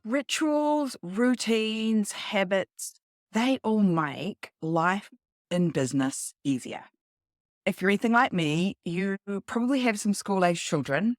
Rituals, routines, habits, they all make life in business easier. If you're anything like me, you probably have some school age children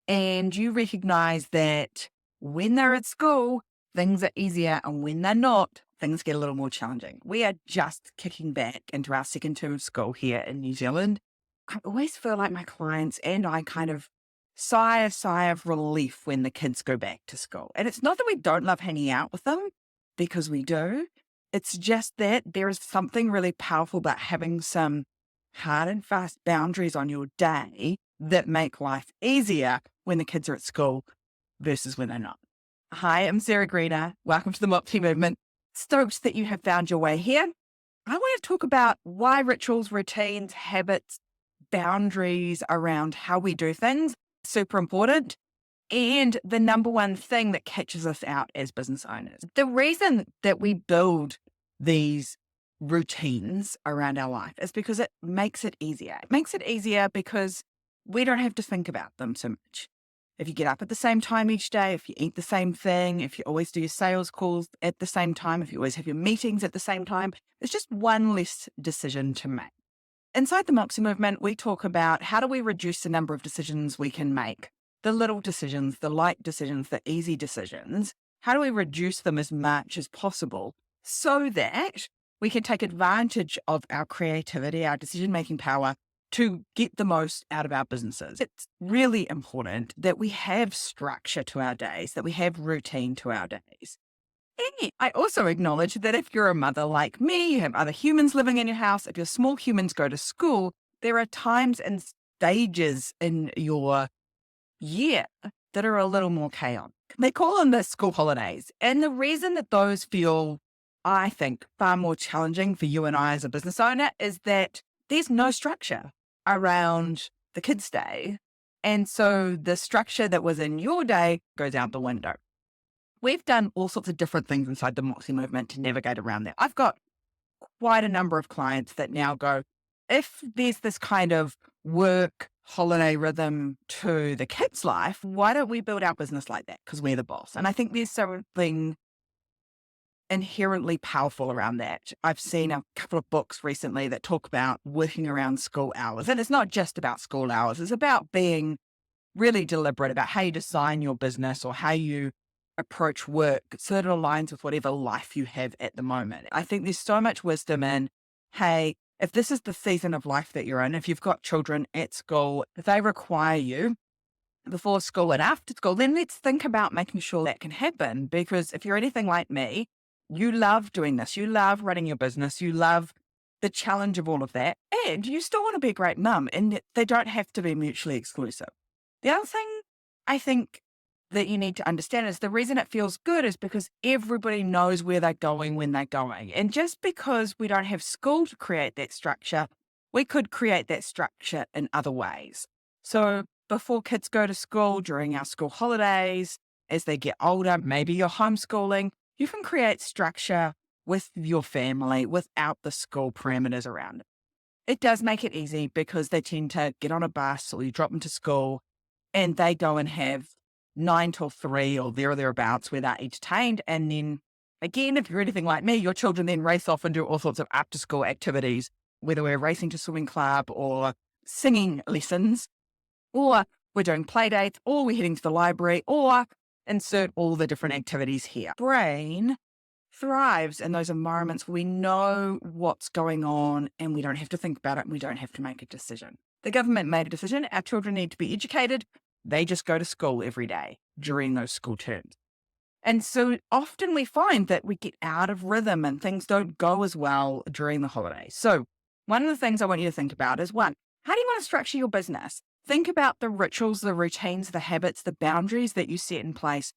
and you recognize that when they're at school, things are easier. And when they're not, things get a little more challenging. We are just kicking back into our second term of school here in New Zealand. I always feel like my clients and I kind of sigh a sigh of relief when the kids go back to school. And it's not that we don't love hanging out with them, because we do. It's just that there is something really powerful about having some hard and fast boundaries on your day that make life easier when the kids are at school versus when they're not. Hi, I'm Sarah Greener. Welcome to the Monotony Movement. Stoked that you have found your way here. I want to talk about why rituals, routines, habits, boundaries around how we do things, super important, and the number one thing that catches us out as business owners. The reason that we build these routines around our life is because it makes it easier. It makes it easier because we don't have to think about them so much. If you get up at the same time each day, if you eat the same thing, if you always do your sales calls at the same time, if you always have your meetings at the same time, it's just one less decision to make. Inside the Monotony Movement, we talk about how do we reduce the number of decisions we can make, the little decisions, the light decisions, the easy decisions. How do we reduce them as much as possible so that we can take advantage of our creativity, our decision-making power to get the most out of our businesses? It's really important that we have structure to our days, that we have routine to our days. And I also acknowledge that if you're a mother like me, you have other humans living in your house, if your small humans go to school, there are times and stages in your year that are a little more chaotic. They call them the school holidays. And the reason that those feel, I think, far more challenging for you and I as a business owner is that there's no structure around the kids' day. And so the structure that was in your day goes out the window. We've done all sorts of different things inside the Monotony Movement to navigate around that. I've got quite a number of clients that now go, if there's this kind of work holiday rhythm to the kids' life, why don't we build our business like that? Because we're the boss. And I think there's something inherently powerful around that. I've seen a couple of books recently that talk about working around school hours. And it's not just about school hours. It's about being really deliberate about how you design your business or how you approach work so that it aligns with whatever life you have at the moment. I think there's so much wisdom in, hey, if this is the season of life that you're in, if you've got children at school, if they require you before school and after school, then let's think about making sure that can happen. Because if you're anything like me, you love doing this. You love running your business. You love the challenge of all of that. And you still want to be a great mum, and they don't have to be mutually exclusive. The other thing I think that you need to understand is the reason it feels good is because everybody knows where they're going when they're going. And just because we don't have school to create that structure, we could create that structure in other ways. So before kids go to school, during our school holidays, as they get older, maybe you're homeschooling, you can create structure with your family without the school parameters around it. It does make it easy because they tend to get on a bus or you drop them to school and they go and have 9 till 3 or there or thereabouts where they're entertained. And then again, if you're anything like me, your children then race off and do all sorts of after school activities, whether we're racing to swimming club or singing lessons, or we're doing play dates, or we're heading to the library, or insert all the different activities here. Brain thrives in those environments where we know what's going on and we don't have to think about it and we don't have to make a decision. The government made a decision. Our children need to be educated. They just go to school every day during those school terms. And so often we find that we get out of rhythm and things don't go as well during the holidays. So one of the things I want you to think about is, one, how do you want to structure your business? Think about the rituals, the routines, the habits, the boundaries that you set in place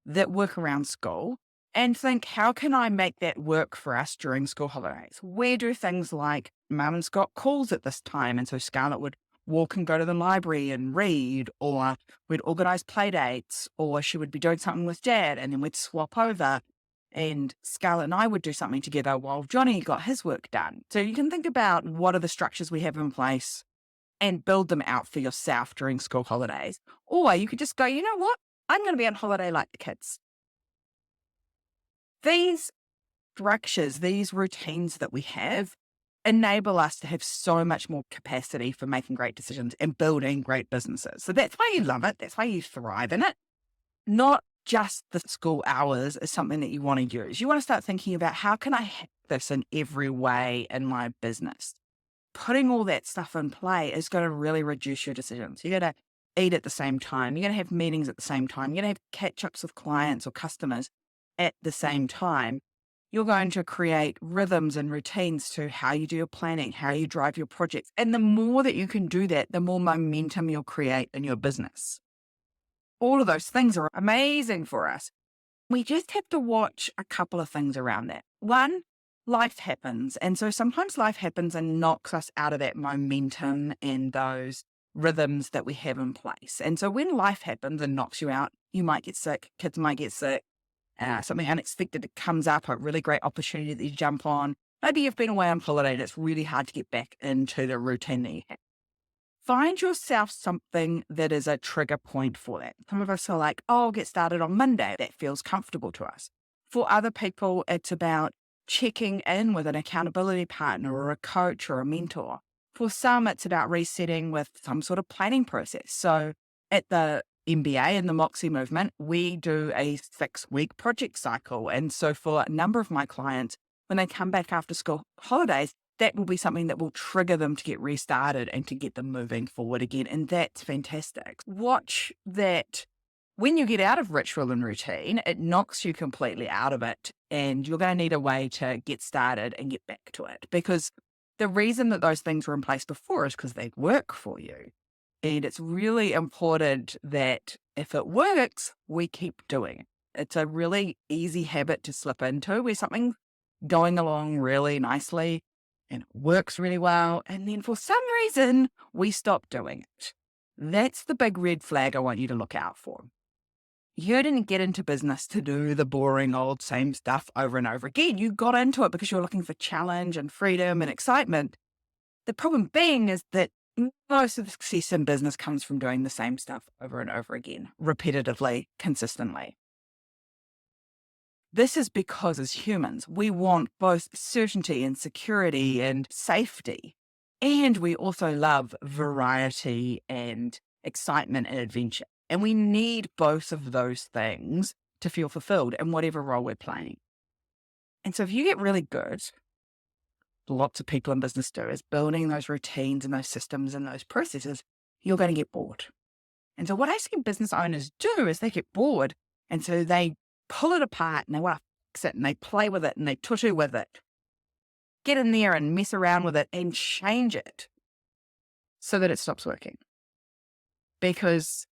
that work around school, and think, how can I make that work for us during school holidays? Where do things like Mum's got calls at this time, and so Scarlett would walk and go to the library and read, or we'd organise play dates, or she would be doing something with Dad and then we'd swap over and Scarlett and I would do something together while Johnny got his work done. So you can think about what are the structures we have in place and build them out for yourself during school holidays. Or you could just go, you know what? I'm going to be on holiday like the kids. These structures, these routines that we have enable us to have so much more capacity for making great decisions and building great businesses. So that's why you love it. That's why you thrive in it. Not just the school hours is something that you want to use. You want to start thinking about, how can I have this in every way in my business? Putting all that stuff in play is going to really reduce your decisions. You're going to eat at the same time. You're going to have meetings at the same time. You're going to have catch-ups with clients or customers at the same time. You're going to create rhythms and routines to how you do your planning, how you drive your projects. And the more that you can do that, the more momentum you'll create in your business. All of those things are amazing for us. We just have to watch a couple of things around that. One, life happens. And so sometimes life happens and knocks us out of that momentum and those rhythms that we have in place. And so when life happens and knocks you out, you might get sick, kids might get sick, something unexpected that comes up, a really great opportunity that you jump on. Maybe you've been away on holiday and it's really hard to get back into the routine that you have. Find yourself something that is a trigger point for that. Some of us are like, oh, I'll get started on Monday. That feels comfortable to us. For other people, it's about checking in with an accountability partner or a coach or a mentor. For some, it's about resetting with some sort of planning process. So at the MBA and the Moxie movement, we do a 6-week project cycle. And so for a number of my clients, when they come back after school holidays, that will be something that will trigger them to get restarted and to get them moving forward again. And that's fantastic. Watch that when you get out of ritual and routine, it knocks you completely out of it. And you're going to need a way to get started and get back to it. Because the reason that those things were in place before is because they work for you. And it's really important that if it works, we keep doing it. It's a really easy habit to slip into where something's going along really nicely and it works really well. And then for some reason, we stop doing it. That's the big red flag I want you to look out for. You didn't get into business to do the boring old same stuff over and over again. You got into it because you're looking for challenge and freedom and excitement. The problem being is that most of the success in business comes from doing the same stuff over and over again, repetitively, consistently. This is because as humans, we want both certainty and security and safety. And we also love variety and excitement and adventure. And we need both of those things to feel fulfilled in whatever role we're playing. And so if you get really good, lots of people in business do, is building those routines and those systems and those processes, you're going to get bored. And so what I see business owners do is they get bored. And so they pull it apart and they want to fix it and they play with it and they tutu with it. Get in there and mess around with it and change it so that it stops working. Because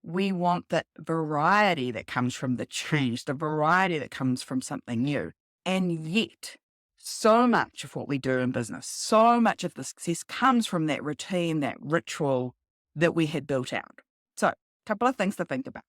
we want that variety that comes from the change, the variety that comes from something new. And yet, so much of what we do in business, so much of the success comes from that routine, that ritual that we had built out. So, a couple of things to think about.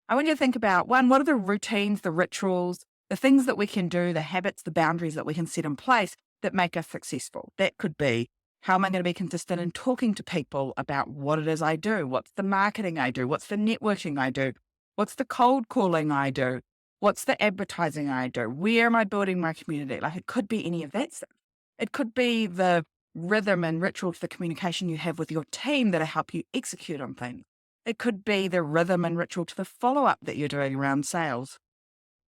I want you to think about, one, what are the routines, the rituals, the things that we can do, the habits, the boundaries that we can set in place that make us successful. That could be, how am I going to be consistent in talking to people about what it is I do? What's the marketing I do? What's the networking I do? What's the cold calling I do? What's the advertising I do? Where am I building my community? Like, it could be any of that stuff. It could be the rhythm and rituals, the communication you have with your team that help you execute on things. It could be the rhythm and ritual to the follow-up that you're doing around sales.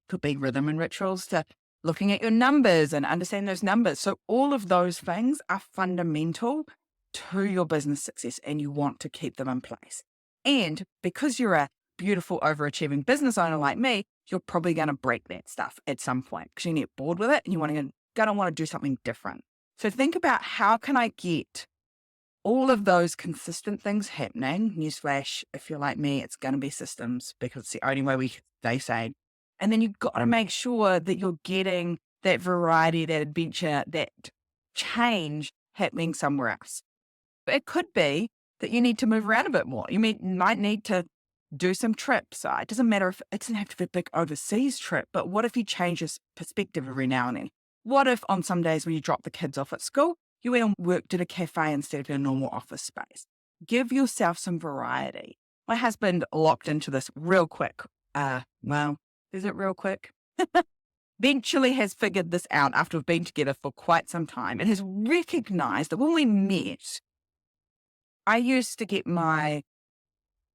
It could be rhythm and rituals to looking at your numbers and understanding those numbers. So all of those things are fundamental to your business success and you want to keep them in place. And because you're a beautiful, overachieving business owner like me, you're probably going to break that stuff at some point because you get bored with it and you're going to want to do something different. So think about, how can I get all of those consistent things happening? Newsflash, if you're like me, it's going to be systems because it's the only way we stay sane. And then you've got to make sure that you're getting that variety, that adventure, that change happening somewhere else. It could be that you need to move around a bit more. You might need to do some trips. It doesn't matter if it doesn't have to be a big overseas trip, but what if you change your perspective every now and then? What if on some days when you drop the kids off at school, you went and worked at a cafe instead of your normal office space? Give yourself some variety. My husband locked into this real quick. Is it real quick? eventually has figured this out after we've been together for quite some time and has recognized that when we met, I used to get my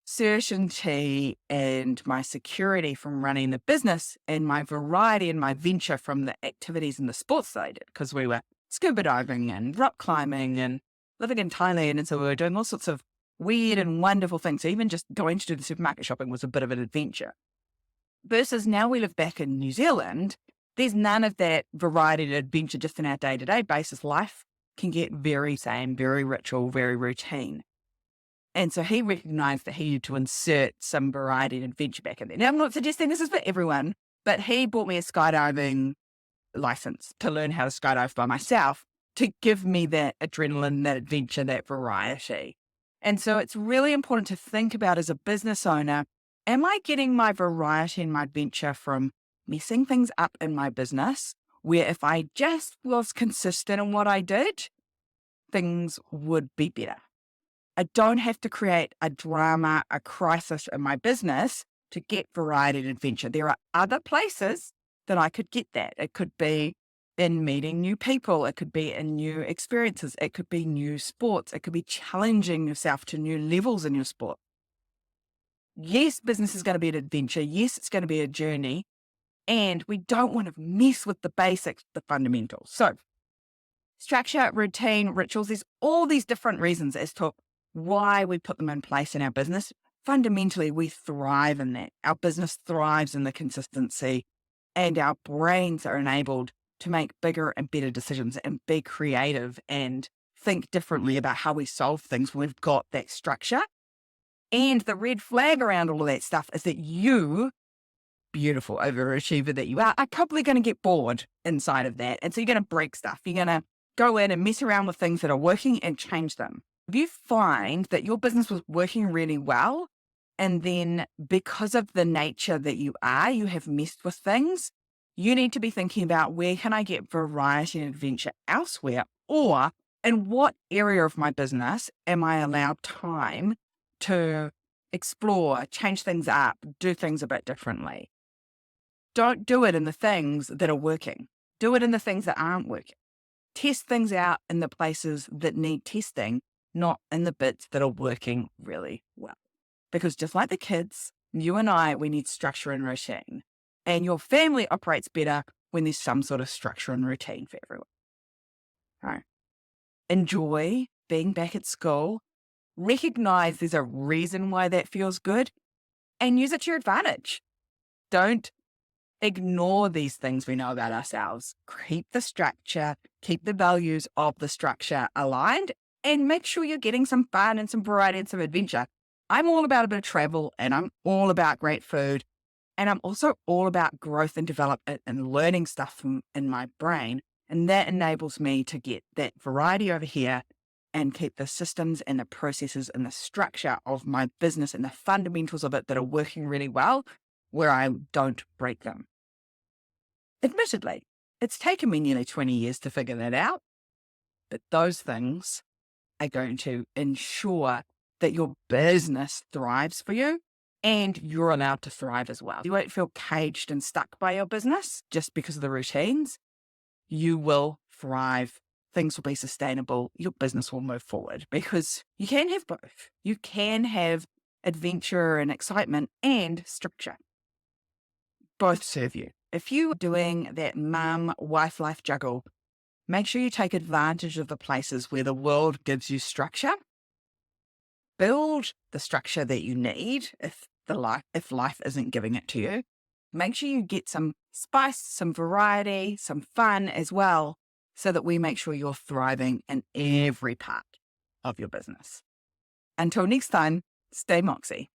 certainty and my security from running the business and my variety and my venture from the activities and the sports that I did, because we were scuba diving and rock climbing and living in Thailand. And so we were doing all sorts of weird and wonderful things. So even just going to do the supermarket shopping was a bit of an adventure. Versus now we live back in New Zealand, there's none of that variety and adventure just in our day-to-day basis. Life can get very same, very ritual, very routine. And so he recognized that he needed to insert some variety and adventure back in there. Now, I'm not suggesting this is for everyone, but he bought me a skydiving license to learn how to skydive by myself, to give me that adrenaline, that adventure, that variety. And so it's really important to think about as a business owner, am I getting my variety and my adventure from messing things up in my business, where if I just was consistent in what I did, things would be better? I don't have to create a drama, a crisis in my business to get variety and adventure. There are other places that I could get that. It could be in meeting new people. It could be in new experiences. It could be new sports. It could be challenging yourself to new levels in your sport. Yes, business is going to be an adventure. Yes, it's going to be a journey. And we don't want to mess with the basics, the fundamentals. So structure, routine, rituals, there's all these different reasons as to why we put them in place in our business. Fundamentally, we thrive in that. Our business thrives in the consistency, and our brains are enabled to make bigger and better decisions and be creative and think differently about how we solve things when we've got that structure. And the red flag around all of that stuff is that you, beautiful overachiever that you are probably going to get bored inside of that. And so you're going to break stuff. You're going to go in and mess around with things that are working and change them. If you find that your business was working really well, and then because of the nature that you are, you have messed with things, you need to be thinking about, where can I get variety and adventure elsewhere? Or in what area of my business am I allowed time to explore, change things up, do things a bit differently? Don't do it in the things that are working. Do it in the things that aren't working. Test things out in the places that need testing, not in the bits that are working really well. Because just like the kids, you and I, we need structure and routine. And your family operates better when there's some sort of structure and routine for everyone. All right. Enjoy being back at school. Recognize there's a reason why that feels good, and use it to your advantage. Don't ignore these things we know about ourselves. Keep the structure, keep the values of the structure aligned, and make sure you're getting some fun and some variety and some adventure. I'm all about a bit of travel, and I'm all about great food. And I'm also all about growth and development and learning stuff in my brain. And that enables me to get that variety over here and keep the systems and the processes and the structure of my business and the fundamentals of it that are working really well, where I don't break them. Admittedly, it's taken me nearly 20 years to figure that out, but those things are going to ensure that your business thrives for you and you're allowed to thrive as well. You won't feel caged and stuck by your business just because of the routines. You will thrive. Things will be sustainable. Your business will move forward, because you can have both. You can have adventure and excitement and structure. Both serve you. If you're doing that mum-wife life juggle, make sure you take advantage of the places where the world gives you structure. Build the structure that you need if life isn't giving it to you. Make sure you get some spice, some variety, some fun as well, so that we make sure you're thriving in every part of your business. Until next time, stay moxie.